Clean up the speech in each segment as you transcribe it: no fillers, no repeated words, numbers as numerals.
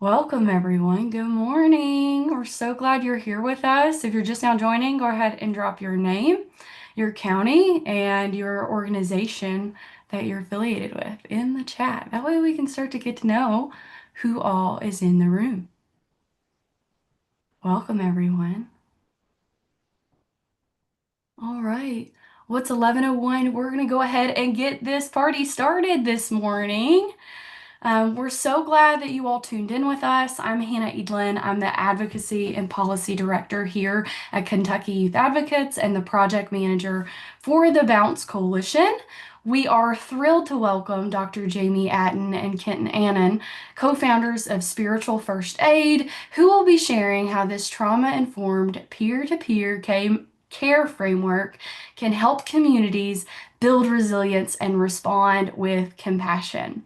Welcome, everyone. Good morning. We're so glad you're here with us. If you're just now joining, go ahead and drop your name, your county, and your organization that you're affiliated with in the chat. That way we can start to get to know who all is in the room. Welcome, everyone. All right. Well, it's 11:01. We're going to go ahead and get this party started this morning. We're so glad that you all tuned in with us. I'm Hannah Edlin. I'm the Advocacy and Policy Director here at Kentucky Youth Advocates and the Project Manager for the Bounce Coalition. We are thrilled to welcome Dr. Jami Aten and Ken Annan, co-founders of Spiritual First Aid, who will be sharing how this trauma-informed peer-to-peer care framework can help communities build resilience and respond with compassion.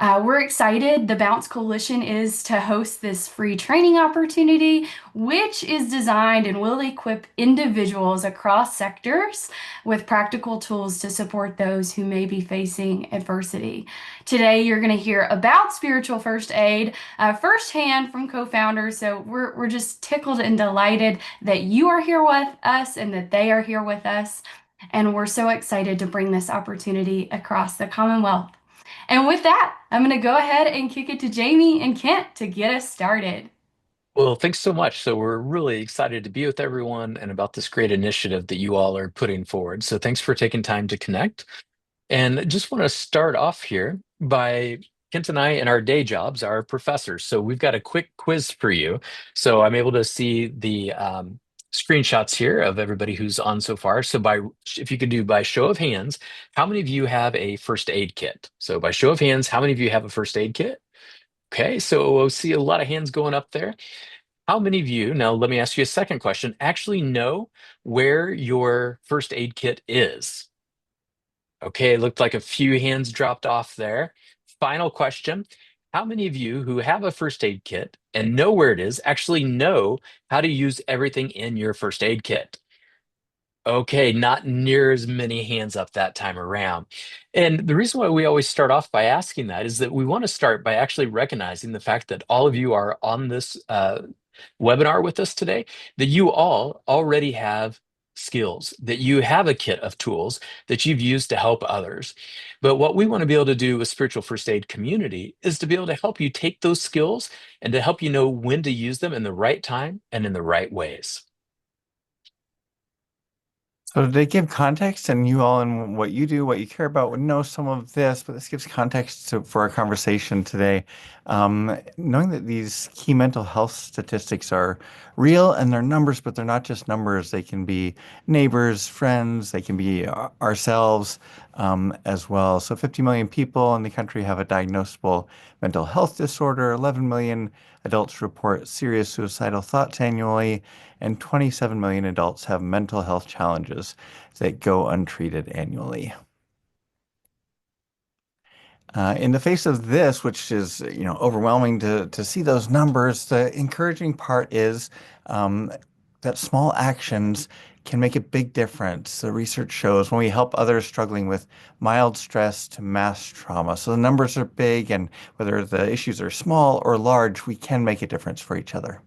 We're excited. The Bounce Coalition is to host this free training opportunity, which is designed and will equip individuals across sectors with practical tools to support those who may be facing adversity. Today, you're going to hear about spiritual first aid firsthand from co-founders. So we're just tickled and delighted that you are here with us and that they are here with us. And we're so excited to bring this opportunity across the Commonwealth. And with that, I'm going to go ahead and kick it to Jami and Kent to get us started. Well, thanks so much. So we're really excited to be with everyone and about this great initiative that you all are putting forward. So thanks for taking time to connect. And I just want to start off here by Kent and I in our day jobs are professors. So we've got a quick quiz for you. So I'm able to see the screenshots here of everybody who's on so far. So if you could do by show of hands, how many of you have a first aid kit? So by show of hands, how many of you have a first aid kit? Okay, so we'll see a lot of hands going up there. How many of you, now let me ask you a second question, actually know where your first aid kit is? Okay, it looked like a few hands dropped off there. Final question. How many of you who have a first aid kit and know where it is actually know how to use everything in your first aid kit? Okay, not near as many hands up that time around. And the reason why we always start off by asking that is that we want to start by actually recognizing the fact that all of you are on this webinar with us today, that you all already have skills, that you have a kit of tools that you've used to help others. But what we want to be able to do with Spiritual First Aid Community is to be able to help you take those skills and to help you know when to use them in the right time and in the right ways. So they give context, and you all and what you do, what you care about, would know some of this, but this gives context for our conversation today. Knowing that these key mental health statistics are real and they're numbers, but they're not just numbers. They can be neighbors, friends, they can be ourselves as well. So 50 million people in the country have a diagnosable mental health disorder. 11 million adults report serious suicidal thoughts annually, and 27 million adults have mental health challenges that go untreated annually. In the face of this, which is overwhelming to see those numbers, the encouraging part is that small actions can make a big difference. The research shows when we help others struggling with mild stress to mass trauma. So the numbers are big, and whether the issues are small or large, we can make a difference for each other.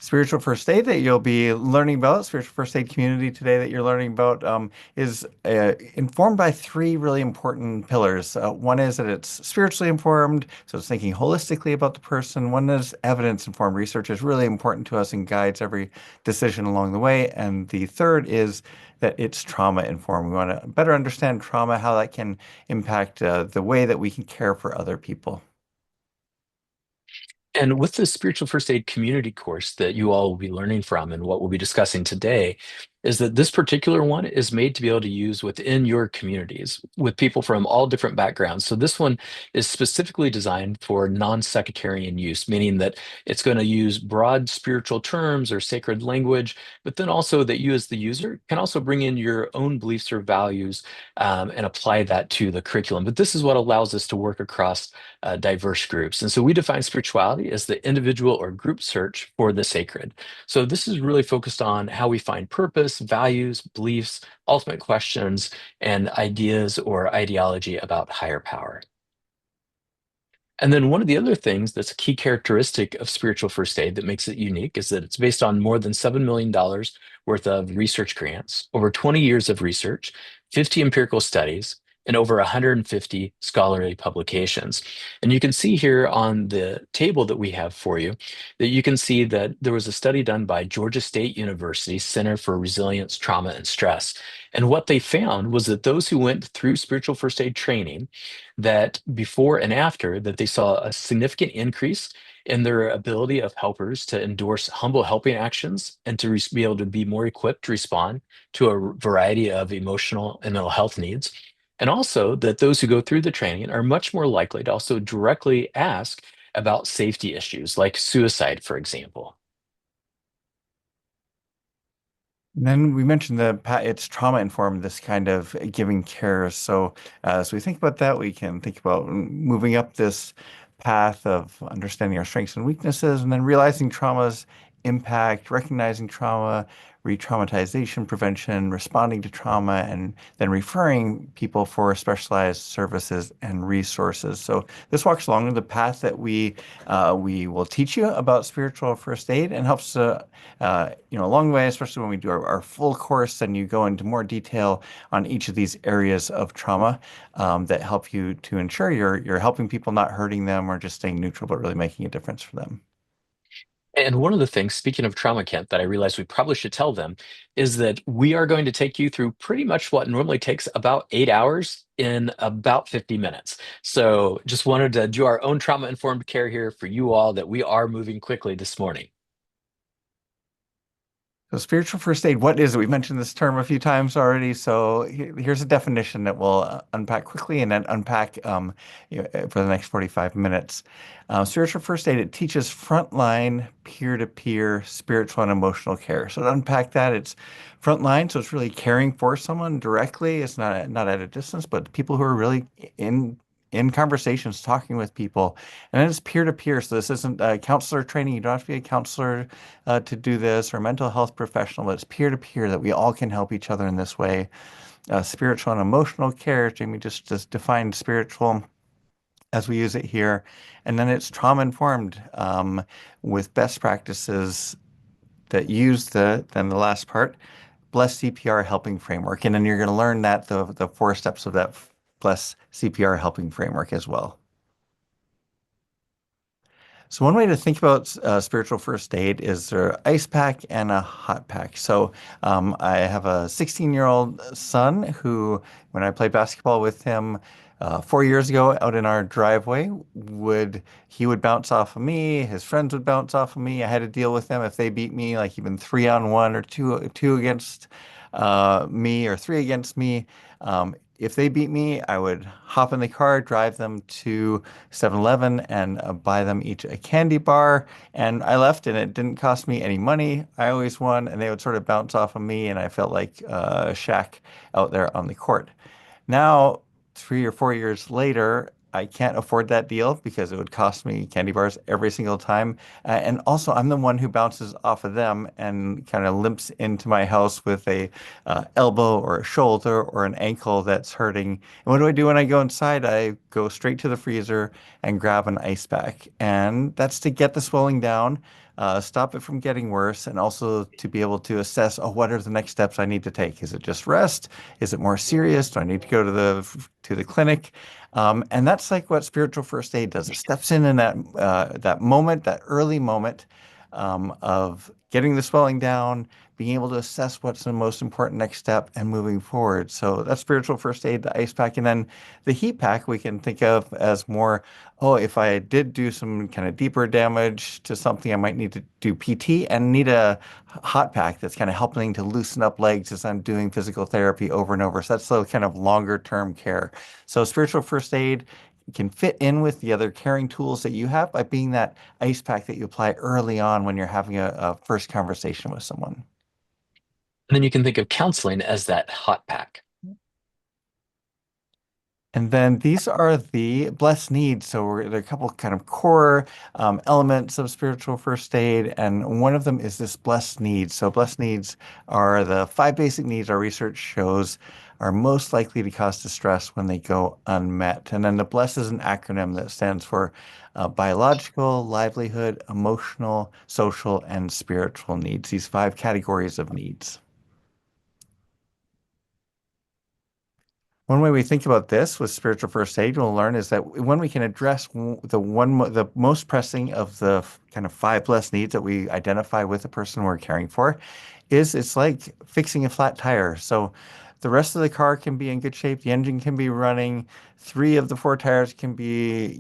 Spiritual first aid that you'll be learning about, spiritual first aid community today that you're learning about, is informed by three really important pillars. One is that it's spiritually informed, so it's thinking holistically about the person. One is evidence informed. Research is really important to us and guides every decision along the way. And the third is that it's trauma informed. We want to better understand trauma, how that can impact the way that we can care for other people. And with the Spiritual First Aid Community course that you all will be learning from and what we'll be discussing today, is that this particular one is made to be able to use within your communities with people from all different backgrounds. So this one is specifically designed for non-sectarian use, meaning that it's going to use broad spiritual terms or sacred language, but then also that you as the user can also bring in your own beliefs or values and apply that to the curriculum. But this is what allows us to work across diverse groups. And so we define spirituality as the individual or group search for the sacred. So this is really focused on how we find purpose, values, beliefs, ultimate questions, and ideas or ideology about higher power. And then one of the other things that's a key characteristic of spiritual first aid that makes it unique is that it's based on more than $7 million worth of research grants, over 20 years of research, 50 empirical studies, and over 150 scholarly publications. And you can see here on the table that we have for you that you can see that there was a study done by Georgia State University Center for Resilience, Trauma, and Stress. And what they found was that those who went through spiritual first aid training, that before and after, that they saw a significant increase in their ability of helpers to endorse humble helping actions and to be able to be more equipped to respond to a variety of emotional and mental health needs. And also that those who go through the training are much more likely to also directly ask about safety issues like suicide, for example. And then we mentioned it's trauma informed, this kind of giving care. So as we think about that, we can think about moving up this path of understanding our strengths and weaknesses, and then realizing trauma's impact, recognizing trauma, re-traumatization prevention, responding to trauma, and then referring people for specialized services and resources. So this walks along the path that we will teach you about spiritual first aid and helps to along the way, especially when we do our full course, and you go into more detail on each of these areas of trauma that help you to ensure you're helping people, not hurting them or just staying neutral, but really making a difference for them. And one of the things, speaking of trauma, Kent, that I realized we probably should tell them is that we are going to take you through pretty much what normally takes about 8 hours in about 50 minutes. So just wanted to do our own trauma informed care here for you all that we are moving quickly this morning. So spiritual first aid, what is it? We've mentioned this term a few times already. So here's a definition that we'll unpack quickly and then unpack for the next 45 minutes. Spiritual first aid, it teaches frontline, peer-to-peer spiritual and emotional care. So to unpack that, it's frontline, so it's really caring for someone directly. It's not at a distance, but people who are really in in conversations, talking with people. And then it's peer-to-peer. So this isn't counselor training. You don't have to be a counselor to do this, or a mental health professional, but it's peer-to-peer that we all can help each other in this way. Spiritual and emotional care. Jamie just defined spiritual as we use it here. And then it's trauma-informed with best practices that use then the last part, Bless CPR helping framework. And then you're going to learn that the 4 steps of that Bless CPR helping framework as well. So one way to think about spiritual first aid is there ice pack and a hot pack. So I have a 16-year-old son who, when I played basketball with him 4 years ago out in our driveway, he would bounce off of me. His friends would bounce off of me. I had to deal with them if they beat me, like even 3-on-1 or two against me or three against me. If they beat me, I would hop in the car, drive them to 7-Eleven and buy them each a candy bar. And I left and it didn't cost me any money. I always won and they would sort of bounce off of me and I felt like Shaq out there on the court. Now, 3 or 4 years later, I can't afford that deal because it would cost me candy bars every single time. And also, I'm the one who bounces off of them and kind of limps into my house with a elbow or a shoulder or an ankle that's hurting. And what do I do when I go inside? I go straight to the freezer and grab an ice pack. And that's to get the swelling down, stop it from getting worse, and also to be able to assess, oh, what are the next steps I need to take? Is it just rest? Is it more serious? Do I need to go to the clinic? And that's like what spiritual first aid does. It steps in that moment, that early moment of getting the swelling down, being able to assess what's the most important next step, and moving forward. So that's spiritual first aid, the ice pack, and then the heat pack we can think of as more, oh, if I did do some kind of deeper damage to something, I might need to do PT and need a hot pack that's kind of helping to loosen up legs as I'm doing physical therapy over and over. So that's the kind of longer term care. So spiritual first aid can fit in with the other caring tools that you have by being that ice pack that you apply early on when you're having a first conversation with someone. And then you can think of counseling as that hot pack. And then these are the blessed needs. So there are a couple kind of core elements of spiritual first aid, and one of them is this blessed needs. So blessed needs are the 5 basic needs our research shows are most likely to cause distress when they go unmet. And then the BLESS is an acronym that stands for biological, livelihood, emotional, social, and spiritual needs, these five categories of needs. One way we think about this with spiritual first aid, we'll learn is that when we can address the most pressing of the kind of five less needs that we identify with the person we're caring for, is it's like fixing a flat tire. So the rest of the car can be in good shape, the engine can be running, three of the four tires can be,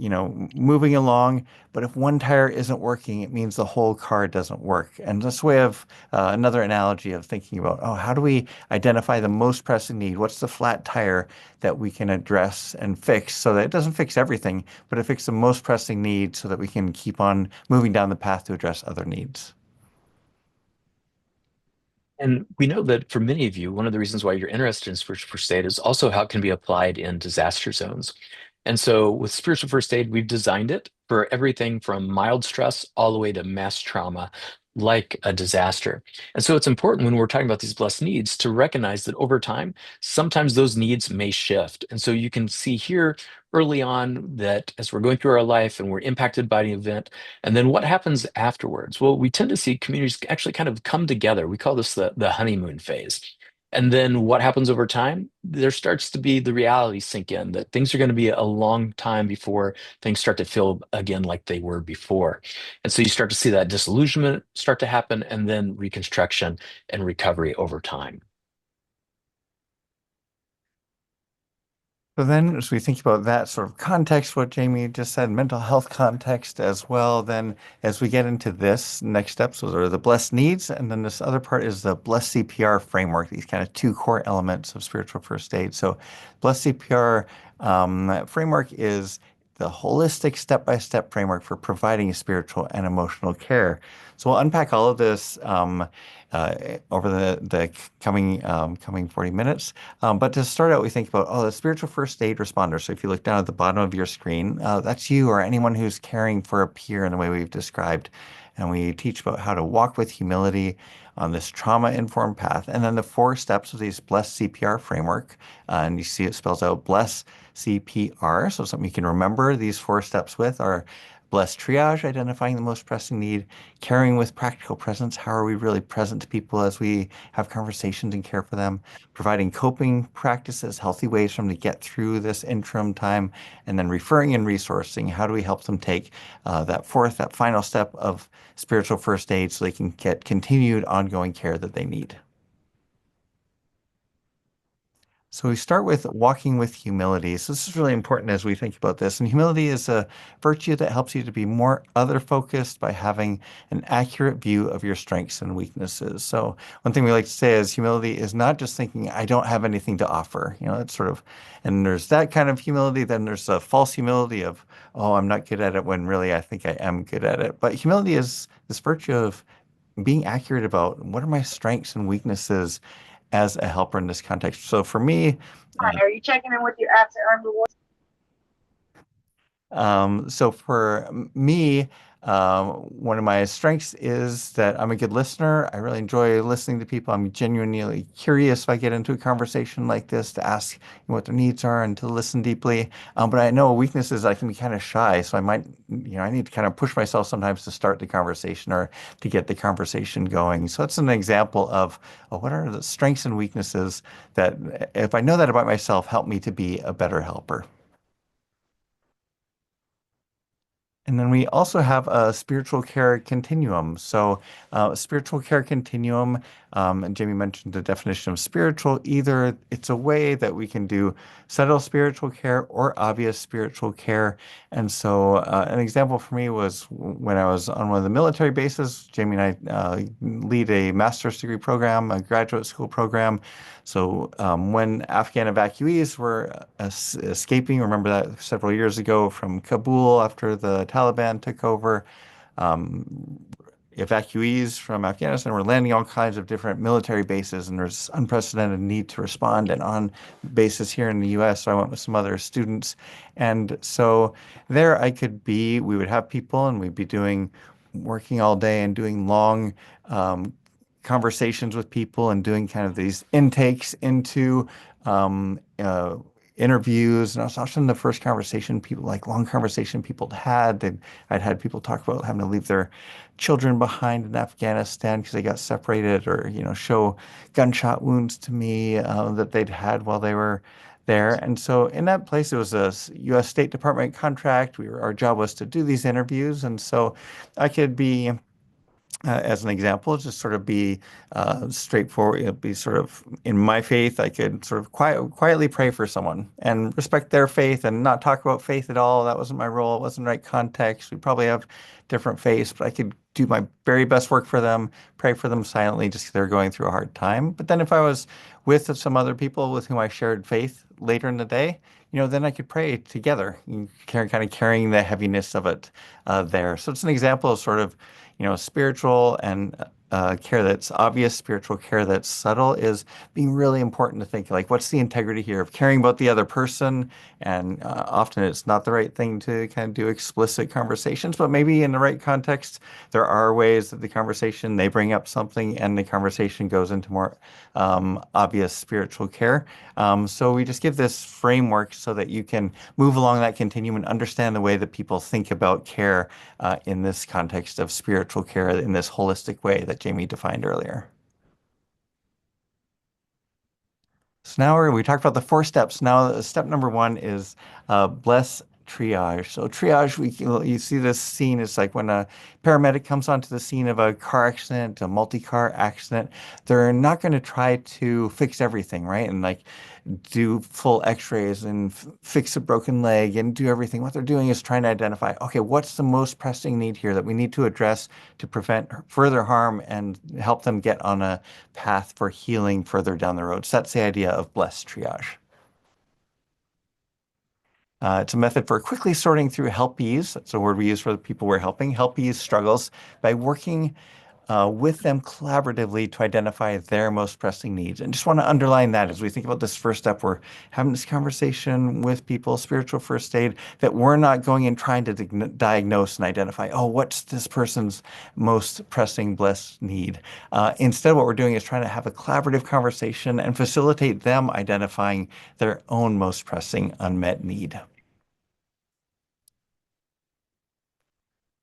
moving along. But if one tire isn't working, it means the whole car doesn't work. And this way of another analogy of thinking about, oh, how do we identify the most pressing need? What's the flat tire that we can address and fix so that it doesn't fix everything, but it fixes the most pressing need so that we can keep on moving down the path to address other needs? And we know that for many of you, one of the reasons why you're interested in spiritual first aid is also how it can be applied in disaster zones. And so with spiritual first aid, we've designed it for everything from mild stress all the way to mass trauma, like a disaster. And so it's important when we're talking about these blessed needs to recognize that over time, sometimes those needs may shift. And so you can see here early on that as we're going through our life and we're impacted by the event, and then what happens afterwards? Well, we tend to see communities actually kind of come together. We call this the honeymoon phase. And then what happens over time? There starts to be the reality sink in that things are going to be a long time before things start to feel again like they were before. And so you start to see that disillusionment start to happen and then reconstruction and recovery over time. So then, as we think about that sort of context, what Jamie just said, mental health context as well, then as we get into this next steps, those are the blessed needs. And then this other part is the blessed CPR framework, these kind of two core elements of spiritual first aid. So blessed CPR framework is the holistic step-by-step framework for providing spiritual and emotional care. So we'll unpack all of this uh, over the coming 40 minutes. But to start out, we think about, oh, the spiritual first aid responder. So if you look down at the bottom of your screen, that's you or anyone who's caring for a peer in the way we've described. And we teach about how to walk with humility on this trauma-informed path. And then the four steps of these Bless CPR framework. And you see it spells out Bless CPR. So something you can remember these four steps with are Bless triage, identifying the most pressing need, caring with practical presence. How are we really present to people as we have conversations and care for them? Providing coping practices, healthy ways for them to get through this interim time, and then referring and resourcing. How do we help them take that final step of spiritual first aid so they can get continued ongoing care that they need? So we start with walking with humility. So this is really important as we think about this. And humility is a virtue that helps you to be more other focused by having an accurate view of your strengths and weaknesses. So one thing we like to say is humility is not just thinking, I don't have anything to offer. It's sort of, and there's that kind of humility. Then there's a false humility of, oh, I'm not good at it when really I think I am good at it. But humility is this virtue of being accurate about what are my strengths and weaknesses as a helper in this context. So for me, Hi, are you checking in with your apps and earn rewards? So for me, one of my strengths is that I'm a good listener. I really enjoy listening to people. I'm genuinely curious if I get into a conversation like this to ask what their needs are and to listen deeply. But I know a weakness is I can be kind of shy, so I might, I need to kind of push myself sometimes to start the conversation or to get the conversation going. So that's an example of what are the strengths and weaknesses that, if I know that about myself, help me to be a better helper. And then we also have a spiritual care continuum. So, spiritual care continuum, and Jamie mentioned the definition of spiritual. Either it's a way that we can do subtle spiritual care or obvious spiritual care. And so, an example for me was when I was on one of the military bases. Jamie and I lead a master's degree program, a graduate school program. So, when Afghan evacuees were escaping, remember that several years ago from Kabul after the Taliban took over, um, evacuees from Afghanistan were landing all kinds of different military bases, and there's unprecedented need to respond. And on bases here in the U.S., so I went with some other students, and so there we would have people, and we'd be working all day and doing long um, conversations with people and doing kind of these intakes into interviews, and it was often the first conversation people like long conversation people had. I'd had people talk about having to leave their children behind in Afghanistan because they got separated, or show gunshot wounds to me that they'd had while they were there. And so in that place, it was a U.S. State Department contract. Our job was to do these interviews, and so I could be as an example, just sort of be straightforward, be sort of in my faith. I could sort of quietly pray for someone and respect their faith and not talk about faith at all. That wasn't my role. It wasn't the right context. We probably have different faiths, but I could do my very best work for them, pray for them silently just 'cause they're going through a hard time. But then if I was with some other people with whom I shared faith later in the day, then I could pray together, kind of carrying the heaviness of it there. So it's an example of sort of spiritual and care that's obvious, spiritual care that's subtle is being really important to think like, what's the integrity here of caring about the other person? And often it's not the right thing to kind of do explicit conversations, but maybe in the right context, there are ways that the conversation, they bring up something and the conversation goes into more obvious spiritual care. So we just give this framework so that you can move along that continuum and understand the way that people think about care in this context of spiritual care in this holistic way that Jami defined earlier. So now we talked about the 4 steps. Now, step number 1 is bless triage. So triage, you see this scene. It's like when a paramedic comes onto the scene of a car accident, a multi-car accident. They're not going to try to fix everything, right? And like do full x-rays and fix a broken leg and do everything. What they're doing is trying to identify, okay, what's the most pressing need here that we need to address to prevent further harm and help them get on a path for healing further down the road. So that's the idea of blessed triage. It's a method for quickly sorting through helpees. That's a word we use for the people we're helping. Helpees struggles by working with them collaboratively to identify their most pressing needs. And just want to underline that as we think about this first step, we're having this conversation with people, spiritual first aid, that we're not going and trying to diagnose and identify, oh, what's this person's most pressing blessed need? Instead, what we're doing is trying to have a collaborative conversation and facilitate them identifying their own most pressing unmet need.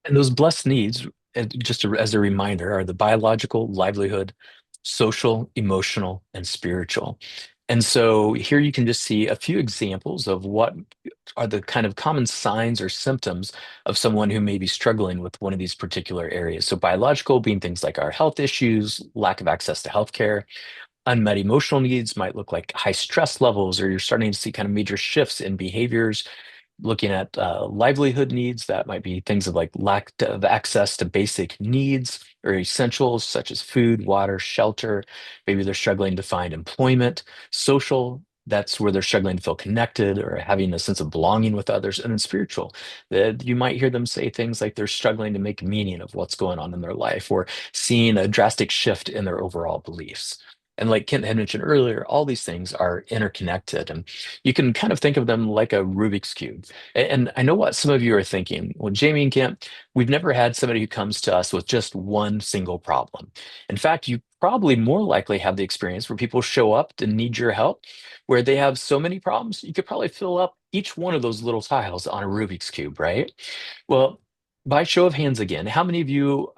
And those blessed needs, as a reminder, are the biological, livelihood, social, emotional, and spiritual. And so here you can just see a few examples of what are the kind of common signs or symptoms of someone who may be struggling with one of these particular areas. So biological being things like our health issues, lack of access to healthcare. Unmet emotional needs might look like high stress levels, or you're starting to see kind of major shifts in behaviors. Looking at livelihood needs, that might be things of like lack of access to basic needs or essentials such as food, water, shelter. Maybe they're struggling to find employment. Social, that's where they're struggling to feel connected or having a sense of belonging with others. And then spiritual, that you might hear them say things like they're struggling to make meaning of what's going on in their life or seeing a drastic shift in their overall beliefs. And like Kent had mentioned earlier, all these things are interconnected, and you can kind of think of them like a Rubik's Cube. And I know what some of you are thinking. Well, Jami and Kent, we've never had somebody who comes to us with just one single problem. In fact, you probably more likely have the experience where people show up to need your help, where they have so many problems, you could probably fill up each one of those little tiles on a Rubik's Cube, right? Well, by show of hands again, how many of you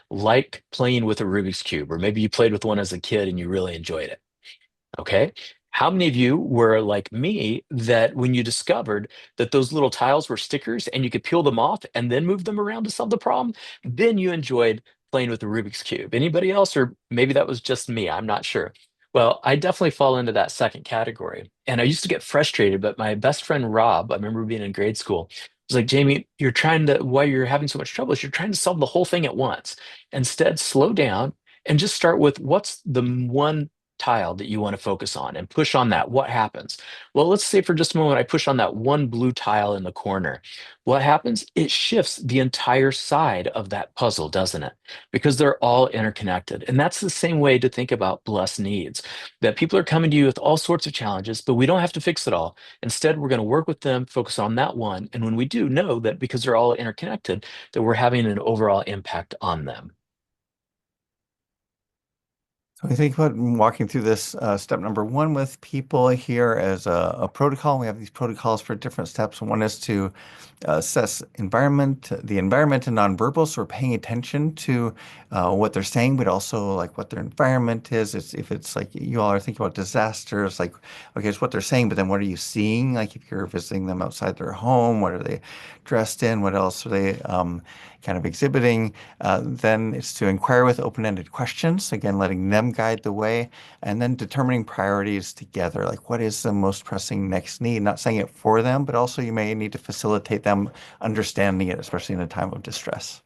like playing with a Rubik's Cube? Or maybe you played with one as a kid and you really enjoyed it. Okay. How many of you were like me that when you discovered that those little tiles were stickers and you could peel them off and then move them around to solve the problem, then you enjoyed playing with the Rubik's Cube? Anybody else? Or maybe that was just me. I'm not sure. Well, I definitely fall into that second category. And I used to get frustrated, but my best friend Rob, I remember being in grade school, was like, Jami, you're trying to, why you're having so much trouble is you're trying to solve the whole thing at once. Instead, slow down and just start with what's the one tile that you want to focus on and push on that. What happens? Well, let's say for just a moment, I push on that one blue tile in the corner. What happens? It shifts the entire side of that puzzle, doesn't it? Because they're all interconnected. And that's the same way to think about blessed needs, that people are coming to you with all sorts of challenges, but we don't have to fix it all. Instead, we're going to work with them, focus on that one. And when we do, know that because they're all interconnected, that we're having an overall impact on them. We think about walking through this step number one with people here as a protocol. We have these protocols for different steps. One is to assess the environment and nonverbal. So we're paying attention to what they're saying, but also like what their environment is. If it's like you all are thinking about disasters, like, okay, it's what they're saying, but then what are you seeing? Like if you're visiting them outside their home, what are they dressed in? What else are they kind of exhibiting? Then it's to inquire with open-ended questions, again, letting them guide the way, and then determining priorities together, like what is the most pressing next need, not saying it for them, but also you may need to facilitate them understanding it, especially in a time of distress.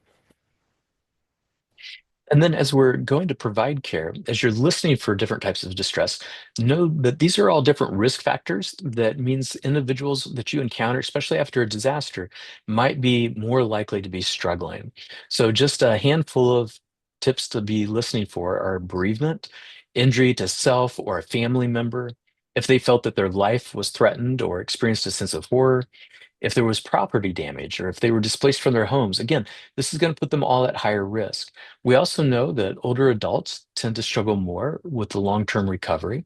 And then as we're going to provide care, as you're listening for different types of distress, know that these are all different risk factors. That means individuals that you encounter, especially after a disaster, might be more likely to be struggling. So just a handful of tips to be listening for are bereavement, injury to self or a family member, if they felt that their life was threatened or experienced a sense of horror, if there was property damage or if they were displaced from their homes. Again, this is going to put them all at higher risk. We also know that older adults tend to struggle more with the long-term recovery.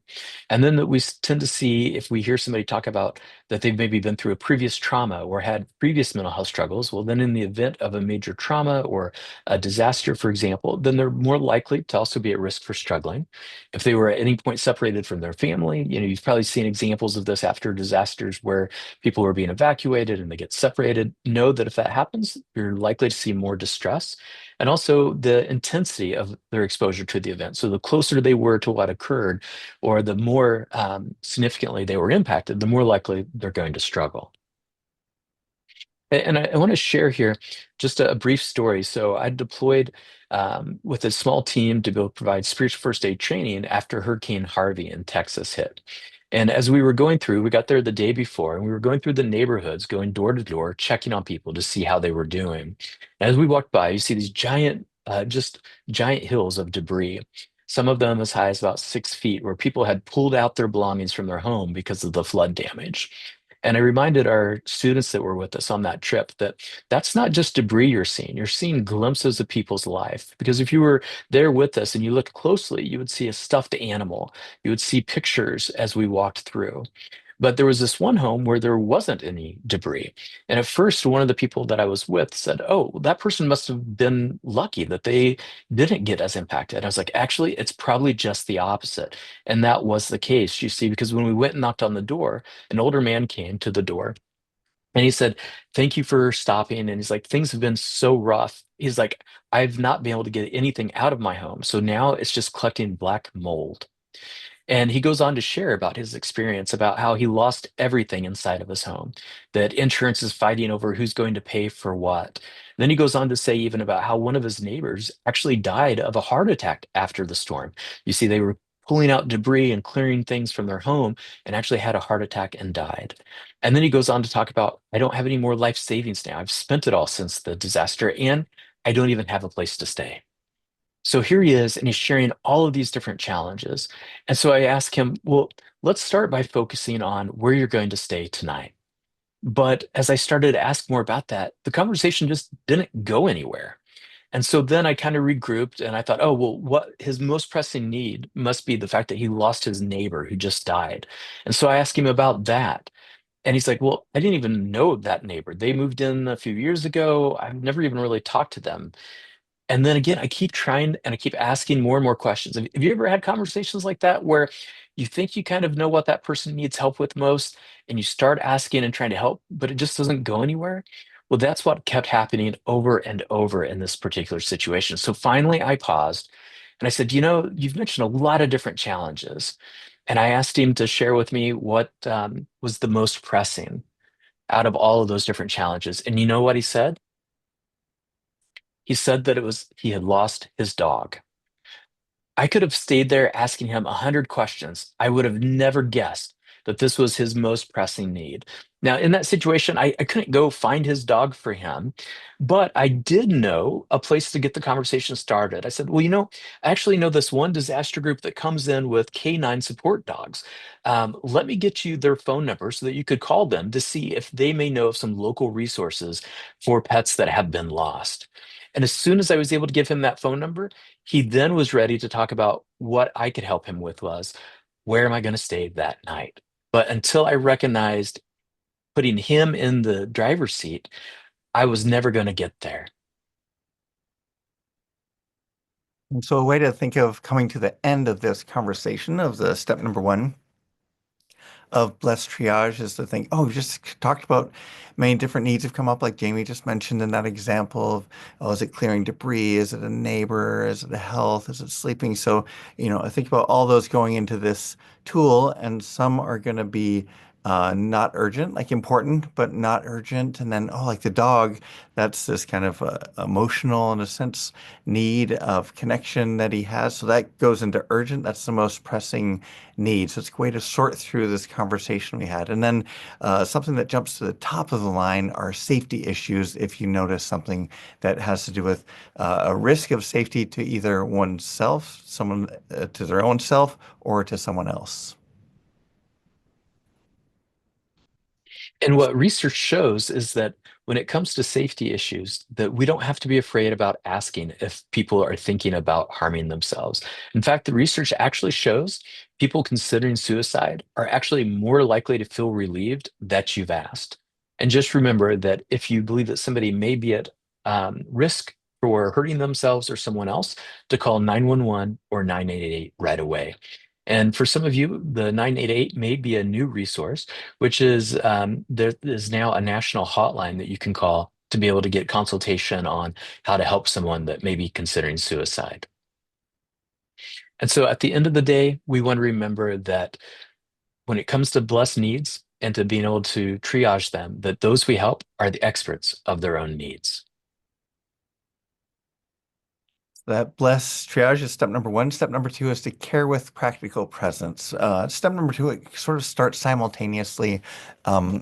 And then that tend to see if we hear somebody talk about that they've maybe been through a previous trauma or had previous mental health struggles, well, then in the event of a major trauma or a disaster, for example, then they're more likely to also be at risk for struggling. If they were at any point separated from their family, you've probably seen examples of this after disasters where people are being evacuated and they get separated. Know that if that happens, you're likely to see more distress and also the intensity of their exposure to the event. So the closer they were to what occurred, or the more significantly they were impacted, the more likely they're going to struggle. And I want to share here just a brief story. So I deployed with a small team to be able to provide spiritual first aid training after Hurricane Harvey in Texas hit. And as we were going through, we got there the day before, and we were going through the neighborhoods, going door to door, checking on people to see how they were doing. As we walked by, you see these just giant hills of debris. Some of them as high as about 6 feet, where people had pulled out their belongings from their home because of the flood damage. And I reminded our students that were with us on that trip that that's not just debris you're seeing. You're seeing glimpses of people's life. Because if you were there with us and you looked closely, you would see a stuffed animal. You would see pictures as we walked through. But there was this one home where there wasn't any debris. And at first, one of the people that I was with said, "Oh, well, that person must have been lucky that they didn't get as impacted." I was like, "Actually, it's probably just the opposite." And that was the case, you see, because when we went and knocked on the door, an older man came to the door and he said, "Thank you for stopping." And he's like, "Things have been so rough." He's like, "I've not been able to get anything out of my home. So now it's just collecting black mold." And he goes on to share about his experience, about how he lost everything inside of his home, that insurance is fighting over who's going to pay for what. Then he goes on to say even about how one of his neighbors actually died of a heart attack after the storm. You see, they were pulling out debris and clearing things from their home and actually had a heart attack and died. And then he goes on to talk about, "I don't have any more life savings now. I've spent it all since the disaster, and I don't even have a place to stay." So here he is, and he's sharing all of these different challenges. And so I ask him, "Well, let's start by focusing on where you're going to stay tonight." But as I started to ask more about that, the conversation just didn't go anywhere. And so then I kind of regrouped and I thought, oh, well, what his most pressing need must be the fact that he lost his neighbor who just died. And so I asked him about that. And he's like, "Well, I didn't even know that neighbor. They moved in a few years ago. I've never even really talked to them." And then again, I keep trying and I keep asking more and more questions. Have you ever had conversations like that where you think you kind of know what that person needs help with most, and you start asking and trying to help, but it just doesn't go anywhere? Well, that's what kept happening over and over in this particular situation. So finally, I paused and I said, "You've mentioned a lot of different challenges." And I asked him to share with me what was the most pressing out of all of those different challenges. And you know what he said? He said that he had lost his dog. I could have stayed there asking him 100 questions. I would have never guessed that this was his most pressing need. Now, in that situation, I couldn't go find his dog for him, but I did know a place to get the conversation started. I said, "Well, I actually know this one disaster group that comes in with canine support dogs. Let me get you their phone number so that you could call them to see if they may know of some local resources for pets that have been lost." And as soon as I was able to give him that phone number, he then was ready to talk about what I could help him with was, where am I going to stay that night? But until I recognized putting him in the driver's seat, I was never going to get there. And so a way to think of coming to the end of this conversation of the step number one of blessed triage is to think, oh, we just talked about many different needs have come up, like Jamie just mentioned in that example of, oh, is it clearing debris? Is it a neighbor? Is it a health? Is it sleeping? So, I think about all those going into this tool, and some are going to be not urgent, like important, but not urgent. And then, oh, like the dog, that's this kind of emotional, in a sense, need of connection that he has. So that goes into urgent. That's the most pressing need. So it's a way to sort through this conversation we had. And then something that jumps to the top of the line are safety issues. If you notice something that has to do with a risk of safety to either oneself, someone to their own self, or to someone else. And what research shows is that when it comes to safety issues, that we don't have to be afraid about asking if people are thinking about harming themselves. In fact, the research actually shows people considering suicide are actually more likely to feel relieved that you've asked. And just remember that if you believe that somebody may be at risk for hurting themselves or someone else, to call 911 or 988 right away. And for some of you, the 988 may be a new resource, which is there is now a national hotline that you can call to be able to get consultation on how to help someone that may be considering suicide. And so at the end of the day, we want to remember that when it comes to blessed needs and to being able to triage them, that those we help are the experts of their own needs. That bless triage is step number one. Step number two is to care with practical presence. Step number two, it sort of starts simultaneously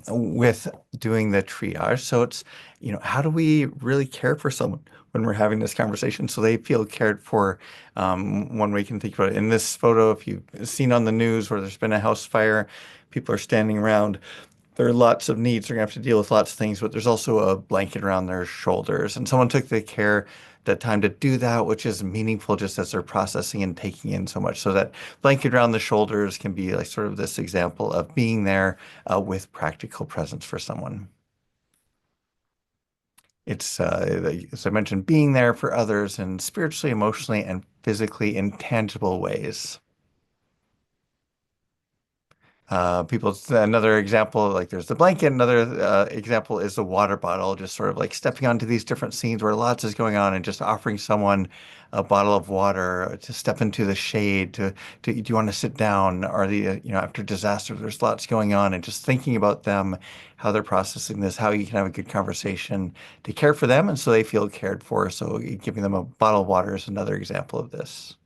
with doing the triage. So it's, how do we really care for someone when we're having this conversation so they feel cared for? One way you can think about it. In this photo, if you've seen on the news where there's been a house fire, people are standing around. There are lots of needs. They're gonna have to deal with lots of things, but there's also a blanket around their shoulders. And someone took the care, that time to do that, which is meaningful just as they're processing and taking in so much. So that blanket around the shoulders can be like sort of this example of being there with practical presence for someone. It's, as I mentioned, being there for others in spiritually, emotionally, and physically intangible ways. Another example, like there's the blanket. Another example is the water bottle, just sort of like stepping onto these different scenes where lots is going on and just offering someone a bottle of water to step into the shade, do you want to sit down? Or after disaster, there's lots going on, and just thinking about them, how they're processing this, how you can have a good conversation to care for them and so they feel cared for. So giving them a bottle of water is another example of this.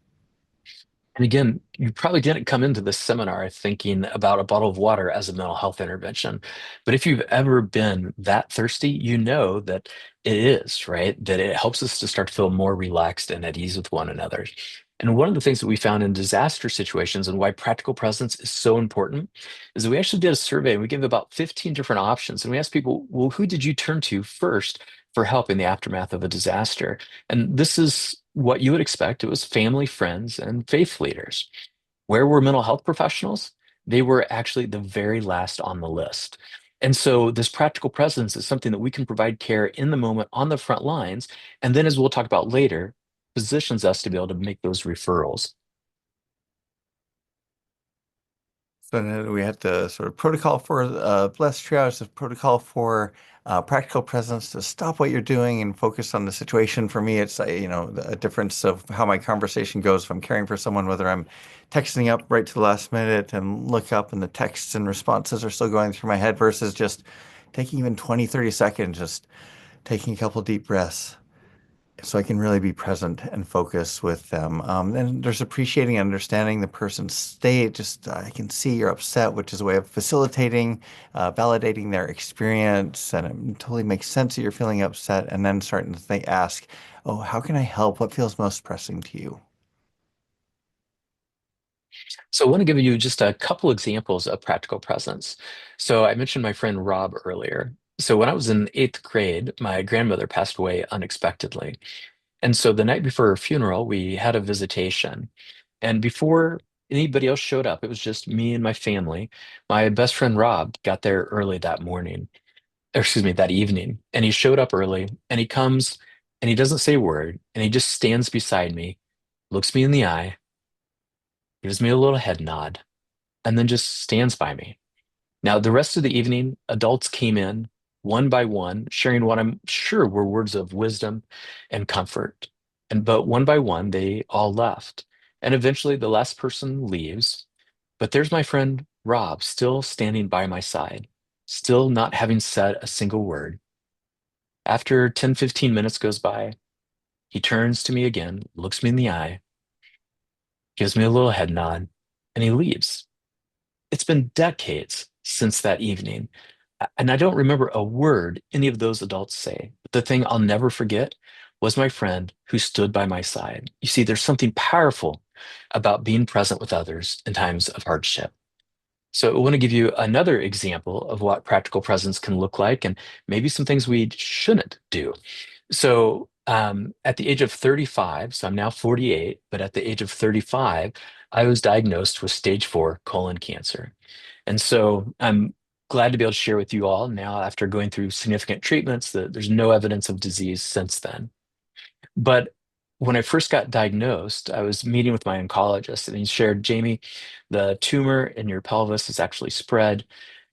And again, you probably didn't come into this seminar thinking about a bottle of water as a mental health intervention. But if you've ever been that thirsty, you know that it is, right? That it helps us to start to feel more relaxed and at ease with one another. And one of the things that we found in disaster situations and why practical presence is so important is that we actually did a survey and we gave about 15 different options. And we asked people, well, who did you turn to first for help in the aftermath of a disaster? And this is what you would expect. It was family, friends, and faith leaders. Where were mental health professionals? They were actually the very last on the list. And so this practical presence is something that we can provide care in the moment on the front lines. And then, as we'll talk about later, positions us to be able to make those referrals. So then we had the sort of protocol for blessed triage, the protocol for practical presence to stop what you're doing and focus on the situation. For me, it's a difference of how my conversation goes if I'm caring for someone, whether I'm texting up right to the last minute and look up and the texts and responses are still going through my head versus just taking even 20, 30 seconds, just taking a couple deep breaths so I can really be present and focus with them. And there's appreciating and understanding the person's state. Just I can see you're upset, which is a way of facilitating, validating their experience, and it totally makes sense that you're feeling upset. And then starting to ask, "Oh, how can I help? What feels most pressing to you?" So I want to give you just a couple examples of practical presence. So I mentioned my friend Rob earlier. So when I was in eighth grade, my grandmother passed away unexpectedly. And so the night before her funeral, we had a visitation. And before anybody else showed up, it was just me and my family. My best friend Rob got there early that morning, or excuse me, that evening. And he showed up early and he comes and he doesn't say a word and he just stands beside me, looks me in the eye, gives me a little head nod, and then just stands by me. Now, the rest of the evening, adults came in one by one, sharing what I'm sure were words of wisdom and comfort. And but one by one, they all left. And eventually the last person leaves, but there's my friend Rob still standing by my side, still not having said a single word. After 10, 15 minutes goes by, he turns to me again, looks me in the eye, gives me a little head nod, and he leaves. It's been decades since that evening, and I don't remember a word any of those adults say. But the thing I'll never forget was my friend who stood by my side. You see, there's something powerful about being present with others in times of hardship. So I want to give you another example of what practical presence can look like and maybe some things we shouldn't do. So at the age of 35, so I'm now 48, but at the age of 35, I was diagnosed with stage 4 colon cancer. And so I'm glad to be able to share with you all now, after going through significant treatments, that there's no evidence of disease since then. But when I first got diagnosed, I was meeting with my oncologist and he shared, Jamie, the tumor in your pelvis is actually spread.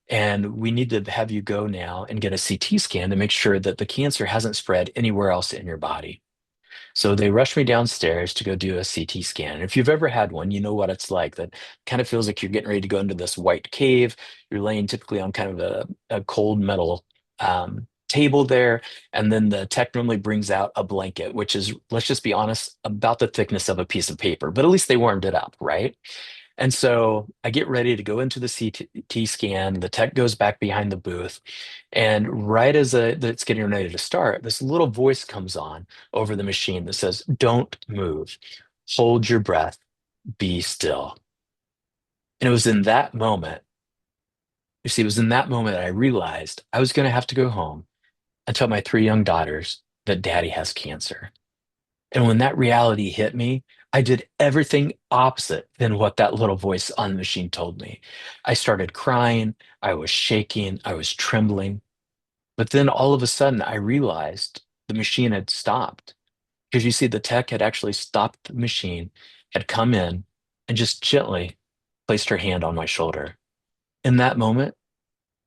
And we need to have you go now and get a CT scan to make sure that the cancer hasn't spread anywhere else in your body. So they rushed me downstairs to go do a CT scan. And if you've ever had one, you know what it's like. That kind of feels like you're getting ready to go into this white cave. You're laying typically on kind of a cold metal table there. And then the tech normally brings out a blanket, which is, let's just be honest, about the thickness of a piece of paper. But at least they warmed it up, right? And so I get ready to go into the CT scan. The tech goes back behind the booth. And right as it's getting ready to start, this little voice comes on over the machine that says, "Don't move, hold your breath, be still." And it was in that moment, you see, it was in that moment that I realized I was going to have to go home and tell my three young daughters that daddy has cancer. And when that reality hit me, I did everything opposite than what that little voice on the machine told me. I started crying, I was shaking, I was trembling. But then all of a sudden, I realized the machine had stopped. Because you see, the tech had actually stopped the machine, had come in, and just gently placed her hand on my shoulder. In that moment,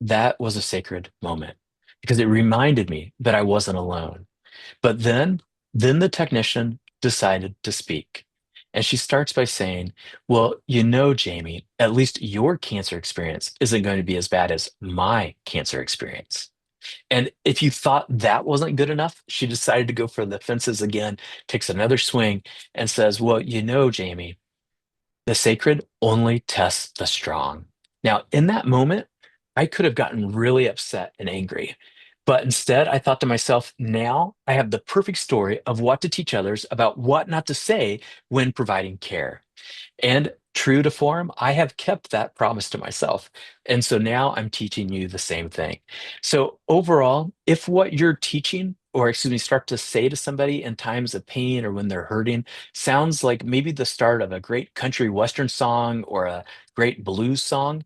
that was a sacred moment because it reminded me that I wasn't alone. But then the technician decided to speak. And she starts by saying, "Well, you know, Jamie, at least your cancer experience isn't going to be as bad as my cancer experience." And if you thought that wasn't good enough, she decided to go for the fences again, takes another swing, and says, "Well, you know, Jamie, the sacred only tests the strong." Now, in that moment, I could have gotten really upset and angry. But instead, I thought to myself, now I have the perfect story of what to teach others about what not to say when providing care. And true to form, I have kept that promise to myself. And so now I'm teaching you the same thing. So overall, if what you're teaching, or excuse me, start to say to somebody in times of pain or when they're hurting, sounds like maybe the start of a great country western song or a great blues song,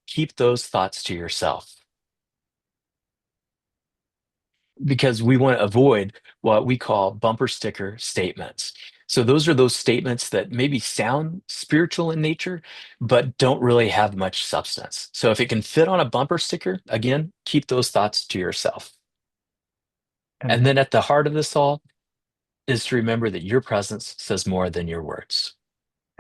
keep those thoughts to yourself, because we want to avoid what we call bumper sticker statements. So those are those statements that maybe sound spiritual in nature, but don't really have much substance. So if it can fit on a bumper sticker, again, keep those thoughts to yourself. And And then at the heart of this all is to remember that your presence says more than your words.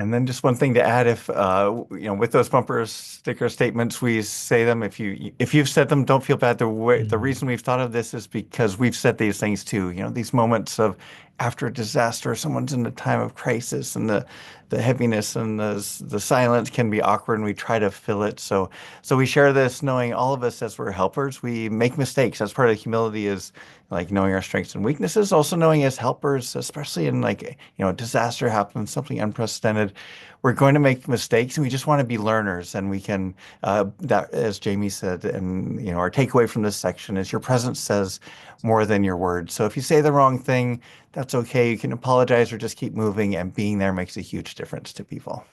And then just one thing to add, if with those bumper sticker statements, we say them. If you've said them, don't feel bad. The Mm. reason we've thought of this is because we've said these things too. These moments of after a disaster, someone's in a time of crisis, and the heaviness and the silence can be awkward, and we try to fill it. So we share this, knowing all of us as we're helpers, we make mistakes. That's part of humility, is like knowing our strengths and weaknesses, also knowing as helpers, especially in a disaster happens, something unprecedented, we're going to make mistakes and we just want to be learners. And we can, that, as Jamie said, and, our takeaway from this section is your presence says more than your words. So if you say the wrong thing, that's okay. You can apologize or just keep moving, and being there makes a huge difference to people.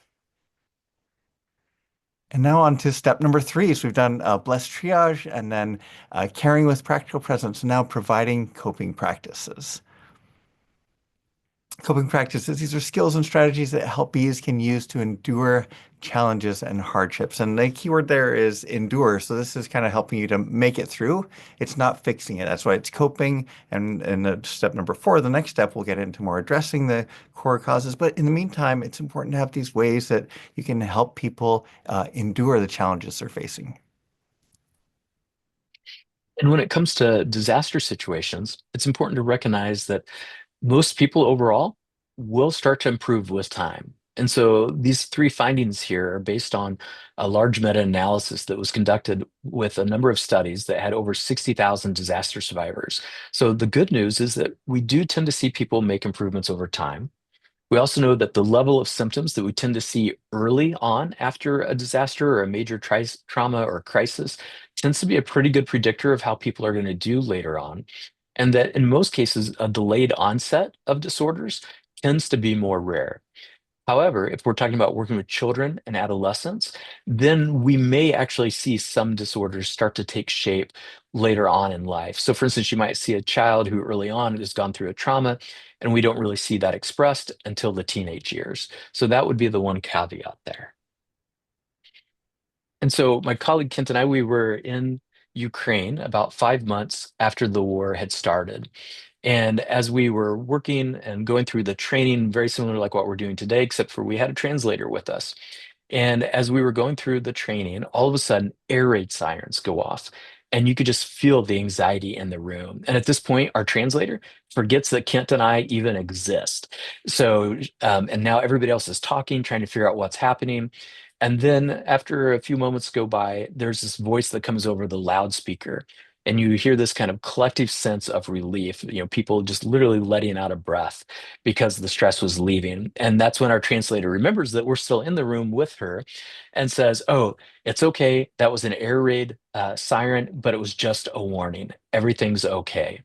And now on to step number 3. So we've done blessed triage and then caring with practical presence, and now providing coping practices. Coping practices, these are skills and strategies that helpees can use to endure challenges and hardships. And the key word there is endure. So this is kind of helping you to make it through. It's not fixing it. That's why it's coping. And step number 4, the next step, we'll get into more addressing the core causes. But in the meantime, it's important to have these ways that you can help people endure the challenges they're facing. And when it comes to disaster situations, it's important to recognize that most people overall will start to improve with time. And so these 3 findings here are based on a large meta-analysis that was conducted with a number of studies that had over 60,000 disaster survivors. So the good news is that we do tend to see people make improvements over time. We also know that the level of symptoms that we tend to see early on after a disaster or a major trauma or crisis tends to be a pretty good predictor of how people are going to do later on. And that in most cases, a delayed onset of disorders tends to be more rare. However, if we're talking about working with children and adolescents, then we may actually see some disorders start to take shape later on in life. So, for instance, you might see a child who early on has gone through a trauma, and we don't really see that expressed until the teenage years. So, that would be the one caveat there. And so, my colleague Kent and I, we were in Ukraine about 5 months after the war had started. And as we were working and going through the training, very similar to like what we're doing today, except for we had a translator with us. And as we were going through the training, all of a sudden air raid sirens go off. And you could just feel the anxiety in the room. And at this point, our translator forgets that Kent and I even exist. So, and now everybody else is talking, trying to figure out what's happening. And then after a few moments go by, there's this voice that comes over the loudspeaker, and you hear this kind of collective sense of relief, people just literally letting out a breath because the stress was leaving. And that's when our translator remembers that we're still in the room with her and says, "Oh, it's okay. That was an air raid siren, but it was just a warning. Everything's okay."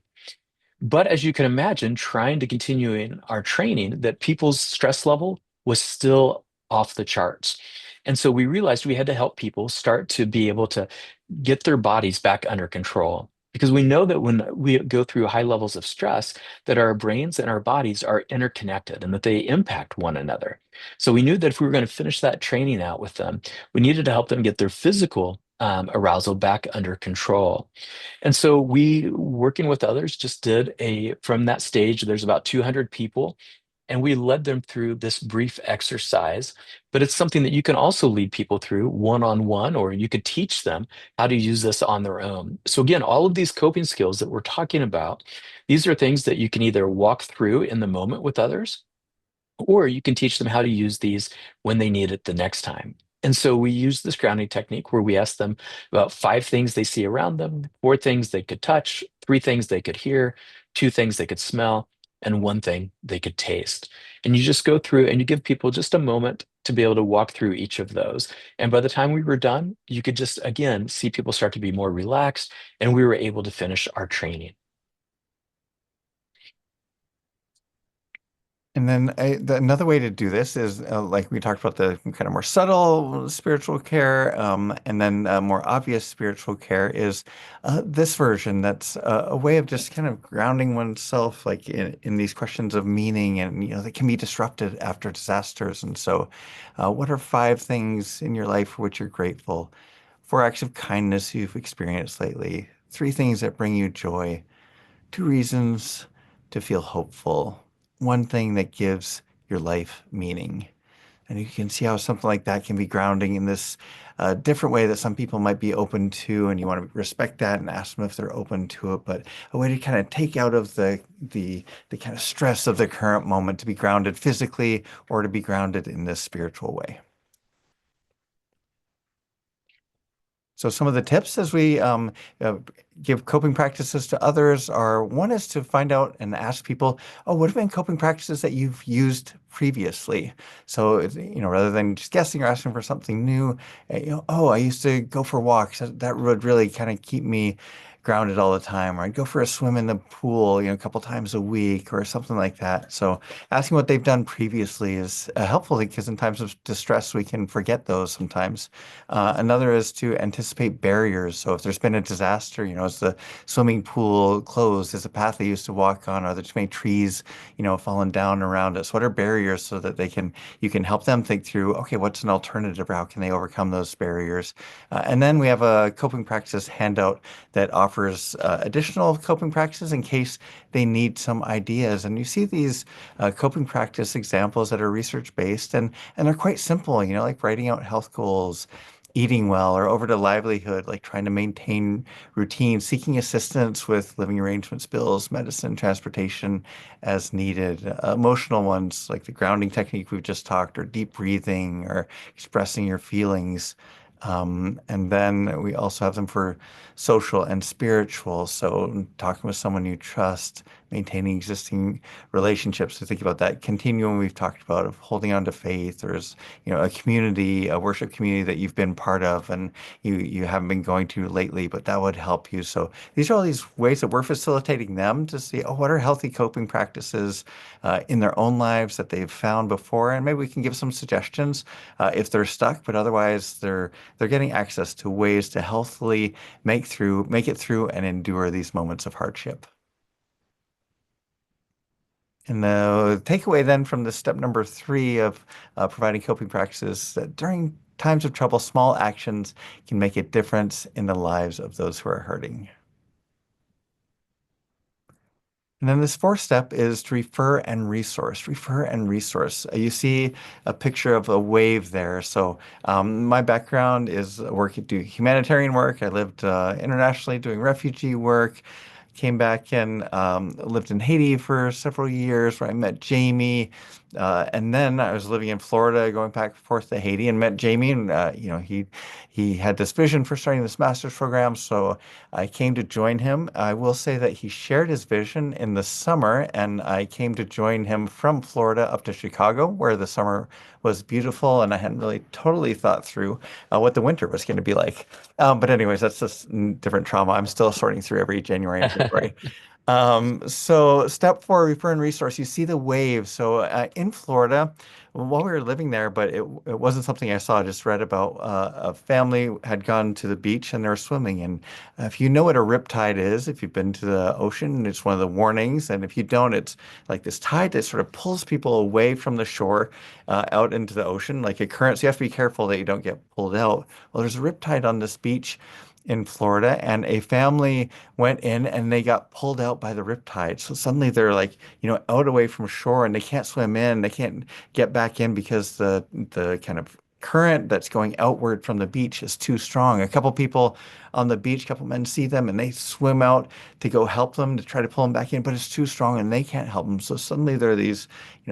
But as you can imagine, trying to continue in our training, that people's stress level was still off the charts. And so we realized we had to help people start to be able to get their bodies back under control. Because we know that when we go through high levels of stress, that our brains and our bodies are interconnected and that they impact one another. So we knew that if we were going to finish that training out with them, we needed to help them get their physical arousal back under control. And so we, working with others, just did from that stage, there's about 200 people, and we led them through this brief exercise. But it's something that you can also lead people through one-on-one, or you could teach them how to use this on their own. So again, all of these coping skills that we're talking about, these are things that you can either walk through in the moment with others, or you can teach them how to use these when they need it the next time. And so we use this grounding technique where we ask them about 5 things they see around them, 4 things they could touch, 3 things they could hear, 2 things they could smell, and 1 thing they could taste. And you just go through and you give people just a moment to be able to walk through each of those. And by the time we were done, you could just, again, see people start to be more relaxed, and we were able to finish our training. And then another way to do this is like we talked about, the kind of more subtle spiritual care, and then more obvious spiritual care is this version. That's a way of just kind of grounding oneself, like in these questions of meaning, and that can be disrupted after disasters. And so, what are 5 things in your life for which you're grateful? 4 acts of kindness you've experienced lately? 3 things that bring you joy? 2 reasons to feel hopeful? 1 thing that gives your life meaning. And you can see how something like that can be grounding in this different way that some people might be open to, and you want to respect that and ask them if they're open to it. But a way to kind of take out of the kind of stress of the current moment, to be grounded physically or to be grounded in this spiritual way. So some of the tips as we uh, give coping practices to others are one is to find out and ask people, oh, what have been coping practices that you've used previously? So, rather than just guessing or asking for something new, oh, I used to go for walks. That would really kind of keep me grounded all the time. Or I'd go for a swim in the pool, a couple times a week or something like that. So asking what they've done previously is helpful because in times of distress, we can forget those sometimes. Another is to anticipate barriers. So if there's been a disaster, is the swimming pool closed? Is the path they used to walk on? Are there too many trees, fallen down around us? What are barriers so that you can help them think through, okay, what's an alternative or how can they overcome those barriers? And then we have a coping practice handout that offers additional coping practices in case they need some ideas. And you see these coping practice examples that are research based and they're quite simple, like writing out health goals, eating well, or over to livelihood, like trying to maintain routine, seeking assistance with living arrangements, bills, medicine, transportation as needed. Emotional ones like the grounding technique we've just talked, or deep breathing, or expressing your feelings. And then we also have them for social and spiritual. So talking with someone you trust, maintaining existing relationships. So think about that continuum we've talked about of holding on to faith. There's, a community, a worship community that you've been part of and you haven't been going to lately, but that would help you. So these are all these ways that we're facilitating them to see, oh, what are healthy coping practices in their own lives that they've found before, and maybe we can give some suggestions if they're stuck. But otherwise, they're getting access to ways to healthily make it through and endure these moments of hardship. And the takeaway then from the step number three of providing coping practices that during times of trouble, small actions can make a difference in the lives of those who are hurting. And then this fourth step is to refer and resource. Refer and resource. You see a picture of a wave there. So my background is do humanitarian work. I lived internationally doing refugee work. Came back and lived in Haiti for several years where I met Jami. And then I was living in Florida, going back and forth to Haiti and met Jami. And, he had this vision for starting this master's program. So I came to join him. I will say that he shared his vision in the summer, and I came to join him from Florida up to Chicago, where the summer was beautiful, and I hadn't really totally thought through what the winter was going to be like. But anyways, that's just different trauma. I'm still sorting through every January and February. So step four, refer and resource. You see the waves. So in Florida, while we were living there, but it wasn't something I saw. I just read about a family had gone to the beach and they were swimming. And if you know what a riptide is, if you've been to the ocean, it's one of the warnings. And if you don't, it's like this tide that sort of pulls people away from the shore out into the ocean, like a current. So you have to be careful that you don't get pulled out. Well, there's a riptide on this beach in Florida, and a family went in and they got pulled out by the riptide. So suddenly they're like, out away from shore and they can't swim in, they can't get back in because the kind of current that's going outward from the beach is too strong. A couple people on the beach, a couple men see them and they swim out to go help them to try to pull them back in, but it's too strong and they can't help them. So suddenly there are these,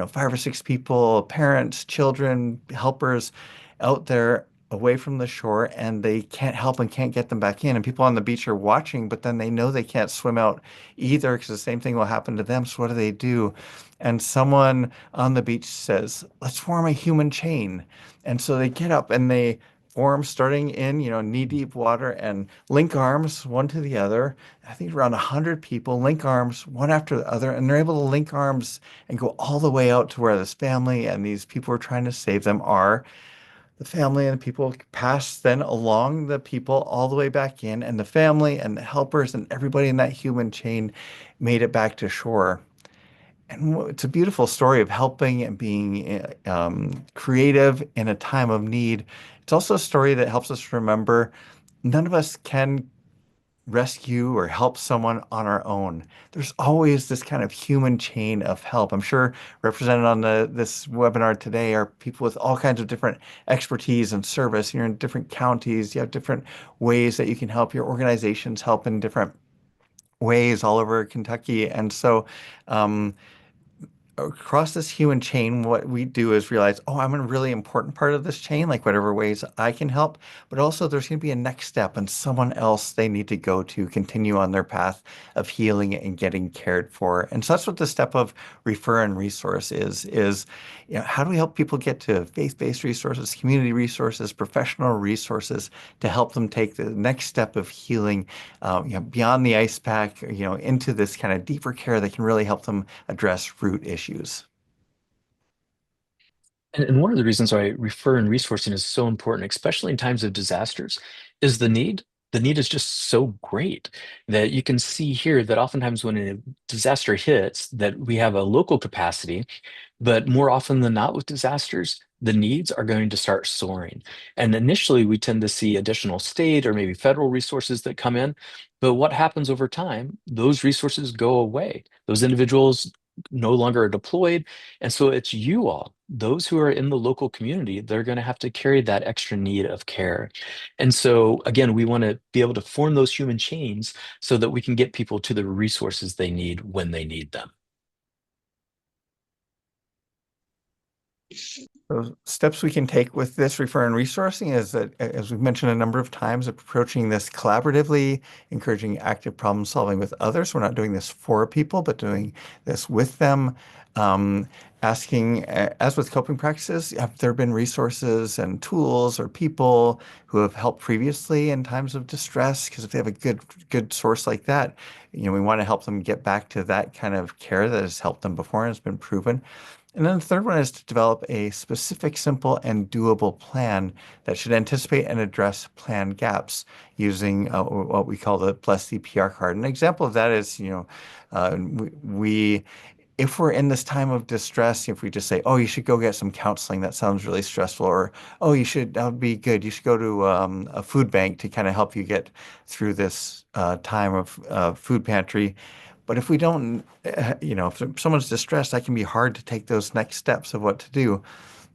five or six people, parents, children, helpers out there away from the shore and they can't help and can't get them back in. And people on the beach are watching, but then they know they can't swim out either because the same thing will happen to them. So what do? And someone on the beach says, let's form a human chain. And so they get up and they form starting in, knee-deep water and link arms one to the other. I think around 100 people link arms one after the other, and they're able to link arms and go all the way out to where this family and these people who are trying to save them are. The family and the people pass then along the people all the way back in, and the family and the helpers and everybody in that human chain made it back to shore. And it's a beautiful story of helping and being creative in a time of need. It's also a story that helps us remember none of us can rescue or help someone on our own. There's always this kind of human chain of help. I'm sure represented on this webinar today are people with all kinds of different expertise and service. You're in different counties. You have different ways that you can help. Your organizations help in different ways all over Kentucky. And so um, across this human chain, what we do is realize, oh, I'm a really important part of this chain, like whatever ways I can help. But also, there's going to be a next step and someone else they need to go to continue on their path of healing and getting cared for. And so that's what the step of refer and resource is, how do we help people get to faith-based resources, community resources, professional resources to help them take the next step of healing, beyond the ice pack, into this kind of deeper care that can really help them address root issues. And one of the reasons why refer and resourcing is so important, especially in times of disasters, is the need. The need is just so great that you can see here that oftentimes when a disaster hits, that we have a local capacity, but more often than not with disasters, the needs are going to start soaring. And initially, we tend to see additional state or maybe federal resources that come in. But what happens over time? Those resources go away. Those individuals no longer are deployed. And so it's you all, those who are in the local community, they're going to have to carry that extra need of care. And so, again, we want to be able to form those human chains so that we can get people to the resources they need when they need them. So steps we can take with this refer and resourcing is that, as we've mentioned a number of times, approaching this collaboratively, encouraging active problem solving with others. We're not doing this for people, but doing this with them. Asking, as with coping practices, have there been resources and tools or people who have helped previously in times of distress? Because if they have a good source like that, we want to help them get back to that kind of care that has helped them before and has been proven. And then the third one is to develop a specific, simple, and doable plan that should anticipate and address plan gaps using what we call the Bless CPR card. An example of that is, we if we're in this time of distress, if we just say, oh, you should go get some counseling, that sounds really stressful, or, oh, that would be good. You should go to a food bank to kind of help you get through this time of food pantry. But if we don't, if someone's distressed, that can be hard to take those next steps of what to do.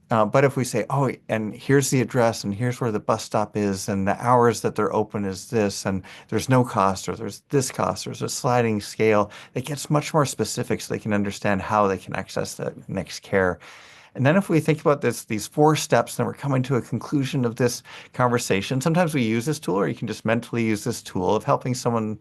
But if we say, oh, and here's the address, and here's where the bus stop is, and the hours that they're open is this, and there's no cost, or there's this cost, there's a sliding scale, it gets much more specific so they can understand how they can access that next care. And then if we think about these 4 steps, then we're coming to a conclusion of this conversation. Sometimes we use this tool, or you can just mentally use this tool of helping someone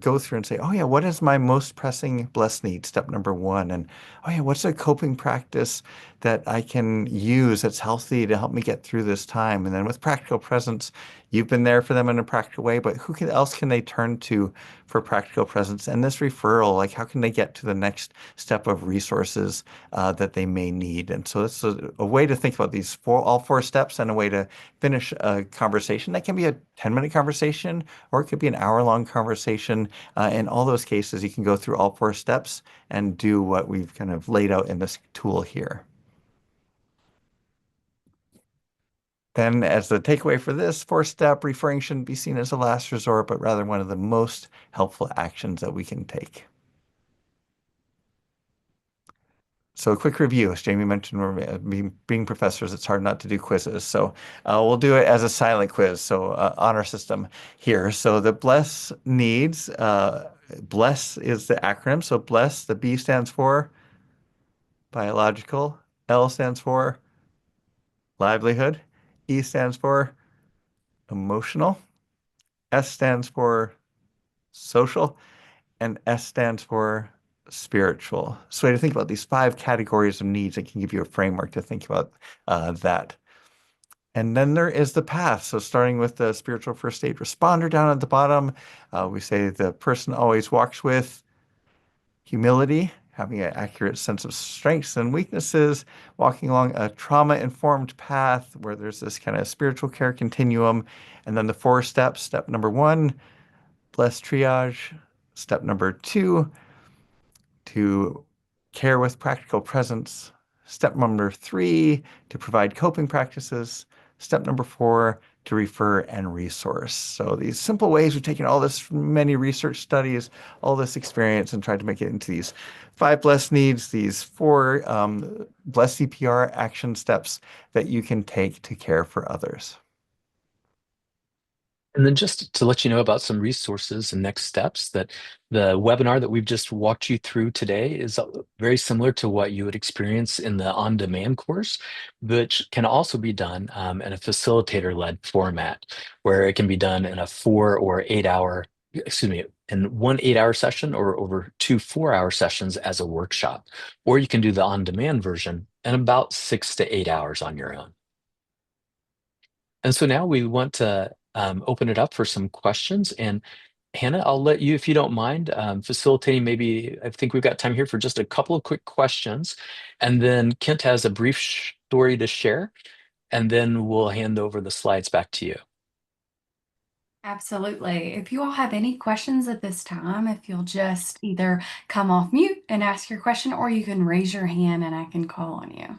go through and say, oh yeah, what is my most pressing blessed need? Step number 1. And oh yeah, what's a coping practice that I can use that's healthy to help me get through this time? And then with practical presence, you've been there for them in a practical way, but else can they turn to for practical presence? And this referral, like how can they get to the next step of resources that they may need? And so it's a way to think about all 4 steps and a way to finish a conversation. That can be a 10-minute conversation, or it could be an hour-long conversation. In all those cases, you can go through all 4 steps and do what we've kind of laid out in this tool here. Then, as the takeaway for this 4-step, referring shouldn't be seen as a last resort, but rather one of the most helpful actions that we can take. So a quick review, as Jamie mentioned, we're being professors, it's hard not to do quizzes. So we'll do it as a silent quiz, so honor system here. So the BLESS needs, BLESS is the acronym. So BLESS, the B stands for biological, L stands for livelihood, E stands for emotional, S stands for social, and S stands for spiritual. So to think about these 5 categories of needs, it can give you a framework to think about that. And then there is the path. So starting with the spiritual first aid responder down at the bottom, we say the person always walks with humility, having an accurate sense of strengths and weaknesses, walking along a trauma-informed path where there's this kind of spiritual care continuum. And then the 4 steps. Step number 1, bless triage. Step number 2, to care with practical presence. Step number 3, to provide coping practices. Step number 4, to refer and resource. So these simple ways, we've taken all this from many research studies, all this experience, and tried to make it into these 5 blessed needs, these 4 blessed CPR action steps that you can take to care for others. And then just to let you know about some resources and next steps, that the webinar that we've just walked you through today is very similar to what you would experience in the on-demand course, which can also be done in a facilitator-led format, where it can be done in a 4 or 8 hour, excuse me, in one 8 hour session or over two 4 hour sessions as a workshop. Or you can do the on-demand version in about 6 to 8 hours on your own. And so now we want to open it up for some questions. And Hannah, I'll let you, if you don't mind, facilitating maybe, I think we've got time here for just a couple of quick questions. And then Kent has a brief story to share, and then we'll hand over the slides back to you. Absolutely. If you all have any questions at this time, if you'll just either come off mute and ask your question, or you can raise your hand and I can call on you.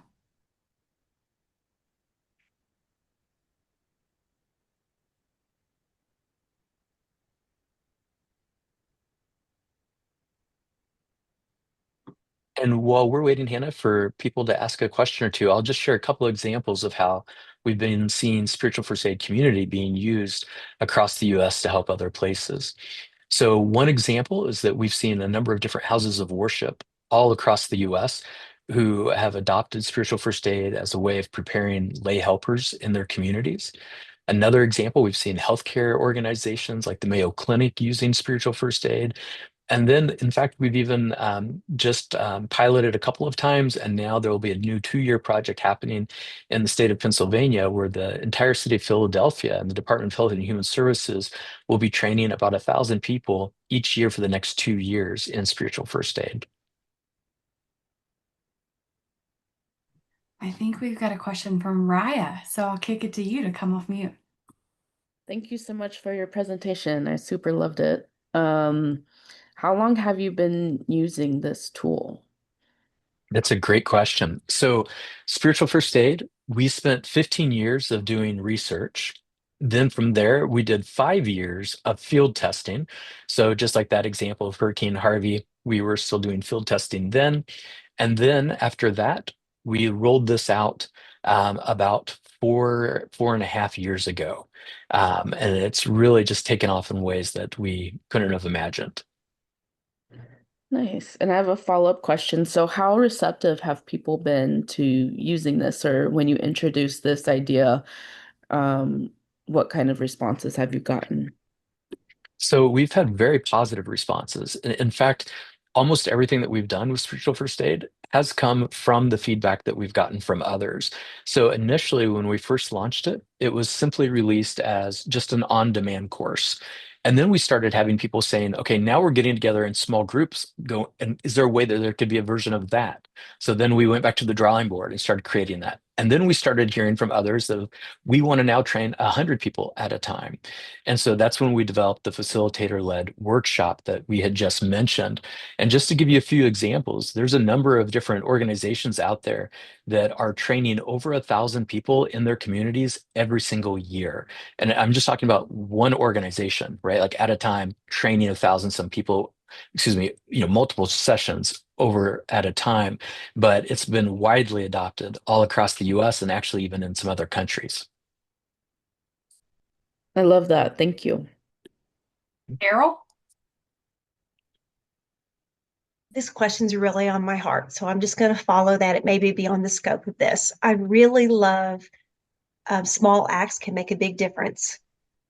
And while we're waiting, Hannah, for people to ask a question or two, I'll just share a couple of examples of how we've been seeing spiritual first aid community being used across the US to help other places. So one example is that we've seen a number of different houses of worship all across the US who have adopted spiritual first aid as a way of preparing lay helpers in their communities. Another example, we've seen healthcare organizations like the Mayo Clinic using spiritual first aid. And then, in fact, we've even just piloted a couple of times, and now there will be a new 2 year project happening in the state of Pennsylvania, where the entire city of Philadelphia and the Department of Health and Human Services will be training about 1,000 people each year for the next 2 years in spiritual first aid. I think we've got a question from Raya, so I'll kick it to you to come off mute. Thank you so much for your presentation. I super loved it. How long have you been using this tool? That's a great question. So, spiritual first aid, we spent 15 years of doing research. Then from there, we did 5 years of field testing. So, just like that example of Hurricane Harvey, we were still doing field testing then. And then after that, we rolled this out about 4.5 years ago. And it's really just taken off in ways that we couldn't have imagined. Nice. And I have a follow-up question. So how receptive have people been to using this, or when you introduce this idea, what kind of responses have you gotten? So we've had very positive responses. In fact, almost everything that we've done with spiritual first aid has come from the feedback that we've gotten from others. So initially, when we first launched it, it was simply released as just an on-demand course. And then we started having people saying, okay, now we're getting together in small groups. Go, and is there a way that there could be a version of that? So then we went back to the drawing board and started creating that. And then we started hearing from others that we want to now train 100 people at a time. And so that's when we developed the facilitator-led workshop that we had just mentioned. And just to give you a few examples, there's a number of different organizations out there that are training over 1,000 people in their communities every single year. And I'm just talking about one organization, right? Like at a time, training 1,000 some people, excuse me, multiple sessions over at a time. But it's been widely adopted all across the US and actually even in some other countries. I love that. Thank you. Errol? This question's really on my heart, so I'm just going to follow that. It may be beyond the scope of this. I really love small acts can make a big difference.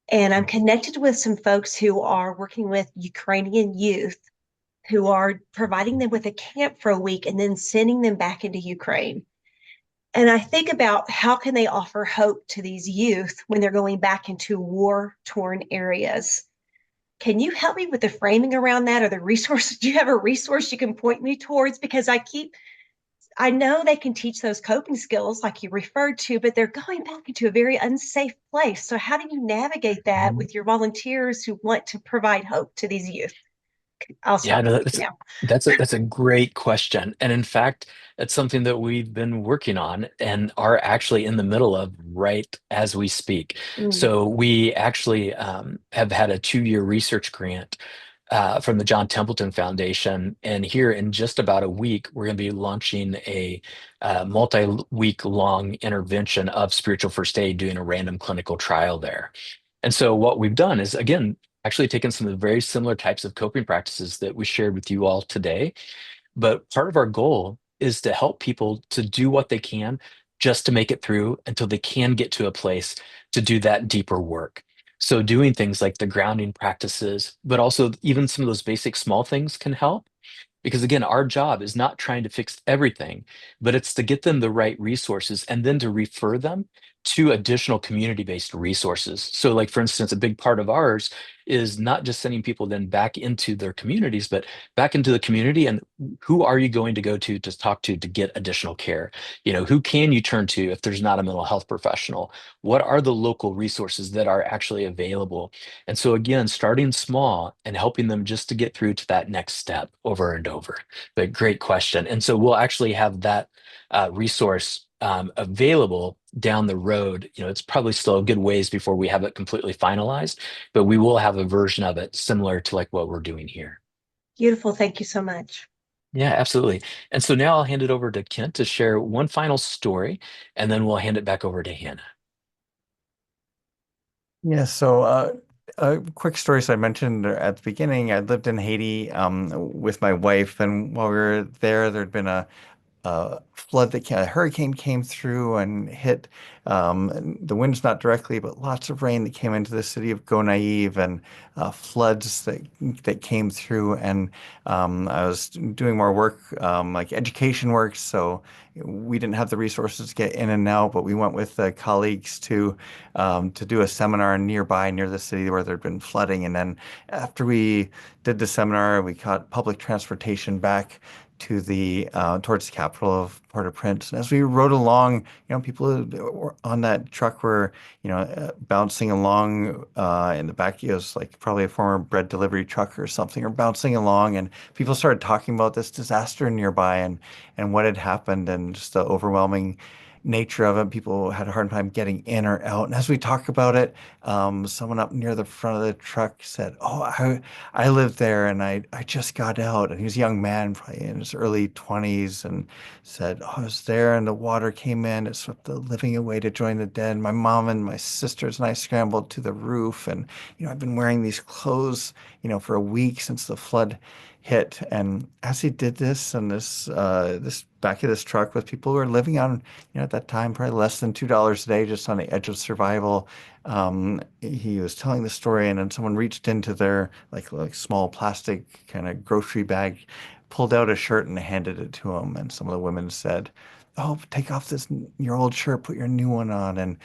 And I'm connected with some folks who are working with Ukrainian youth who are providing them with a camp for a week and then sending them back into Ukraine. And I think about how can they offer hope to these youth when they're going back into war-torn areas. Can you help me with the framing around that or the resources? Do you have a resource you can point me towards? Because I know they can teach those coping skills like you referred to, but they're going back into a very unsafe place. So how do you navigate that with your volunteers who want to provide hope to these youth? I'll Yeah, stop no, now. that's a great question. And in fact, it's something that we've been working on and are actually in the middle of right as we speak. Mm. So we actually have had a 2 year research grant from the John Templeton Foundation. And here in just about a week, we're going to be launching a multi-week long intervention of spiritual first aid, doing a random clinical trial there. And so what we've done is, again, actually taken some of the very similar types of coping practices that we shared with you all today. But part of our goal is to help people to do what they can just to make it through until they can get to a place to do that deeper work. So doing things like the grounding practices, but also even some of those basic small things can help. Because again, our job is not trying to fix everything, but it's to get them the right resources and then to refer them to additional community-based resources. So, like for instance, a big part of ours is not just sending people then back into their communities, but back into the community. And who are you going to go to talk to get additional care? Who can you turn to if there's not a mental health professional? What are the local resources that are actually available? And so again, starting small and helping them just to get through to that next step over and over. But great question. And so we'll actually have that resource available down the road. It's probably still a good ways before we have it completely finalized, but we will have a version of it similar to like what we're doing here. Beautiful. Thank you so much. Yeah, absolutely. And so now I'll hand it over to Kent to share one final story, and then we'll hand it back over to Hannah. Yeah, so a quick story. So I mentioned at the beginning, I lived in Haiti with my wife, and while we were there, there'd been flood a hurricane came through and hit the winds not directly, but lots of rain that came into the city of Gonaive and floods that came through. And I was doing more work, like education work, so we didn't have the resources to get in and out, but we went with colleagues to do a seminar nearby near the city where there'd been flooding. And then after we did the seminar, we caught public transportation back to the towards the capital of Port-au-Prince. And as we rode along, people who were on that truck were, bouncing along in the back. It was like probably a former bread delivery truck or something, or bouncing along, and people started talking about this disaster nearby and what had happened and just the overwhelming nature of it. People had a hard time getting in or out. And as we talk about it, someone up near the front of the truck said, "Oh, I lived there and I just got out." And he was a young man, probably in his early 20s, and said, "Oh, I was there and the water came in. It swept the living away to join the dead. My mom and my sisters and I scrambled to the roof. And, I've been wearing these clothes, for a week since the flood hit." And as he did this, and this back of this truck with people who were living on, at that time, probably less than $2 a day, just on the edge of survival. He was telling the story, and then someone reached into their like small plastic kind of grocery bag, pulled out a shirt and handed it to him. And some of the women said, "Oh, take off your old shirt, put your new one on." And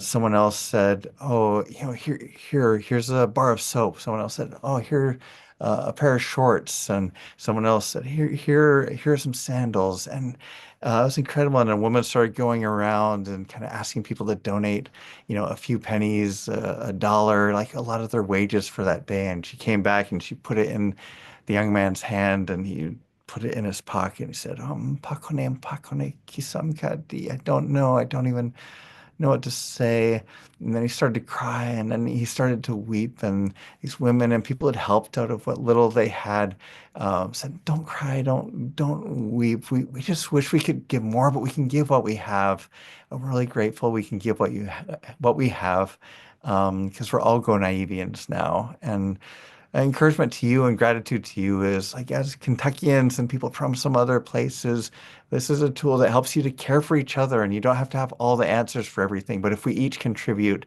someone else said, "Oh, here's a bar of soap." Someone else said, "Oh, here." A pair of shorts, and someone else said, here are some sandals." And it was incredible. And a woman started going around and kind of asking people to donate, a few pennies, a dollar, like a lot of their wages for that day. And she came back and she put it in the young man's hand, and he put it in his pocket. And he said, pakone kisam kadi. I don't know. I don't even know what to say. And then he started to cry, and then he started to weep. And these women and people had helped out of what little they had, said, "Don't cry, don't weep. We just wish we could give more, but we can give what we have. And we're really grateful we can give what we have, because we're all Gonaivians now." And encouragement to you and gratitude to you is, like, as Kentuckians and people from some other places, this is a tool that helps you to care for each other, and you don't have to have all the answers for everything. But if we each contribute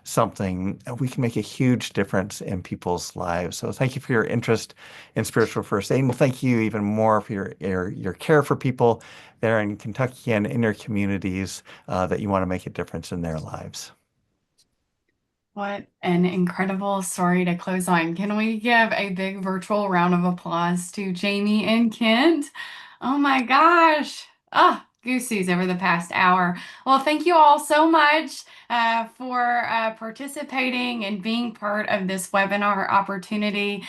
something, we can make a huge difference in people's lives. So thank you for your interest in spiritual first aid, and thank you even more for your care for people there in Kentucky and in your communities, that you want to make a difference in their lives. What an incredible story to close on. Can we give a big virtual round of applause to Jami and Kent? Oh my gosh. Ah, goosies over the past hour. Well, thank you all so much for participating and being part of this webinar opportunity.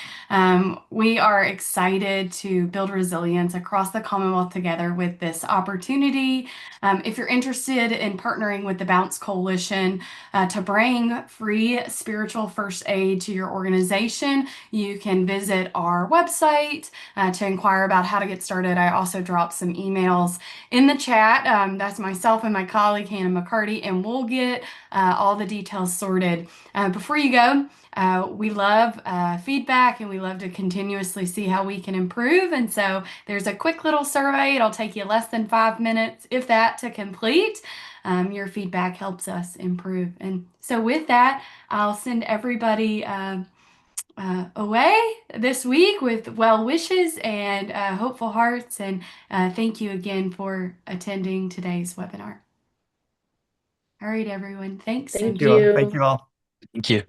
We are excited to build resilience across the Commonwealth together with this opportunity. If you're interested in partnering with the Bounce Coalition to bring free spiritual first aid to your organization, you can visit our website to inquire about how to get started. I also dropped some emails in the chat. That's myself and my colleague, Hannah McCarty, and we'll get all the details sorted. Before you go, we love feedback and we love to continuously see how we can improve. And so there's a quick little survey. It'll take you less than 5 minutes, if that, to complete. Your feedback helps us improve. And so with that, I'll send everybody away this week with well wishes and hopeful hearts. And thank you again for attending today's webinar. All right, everyone. Thanks. Thank Thank you all. Thank you. you all. Thank you.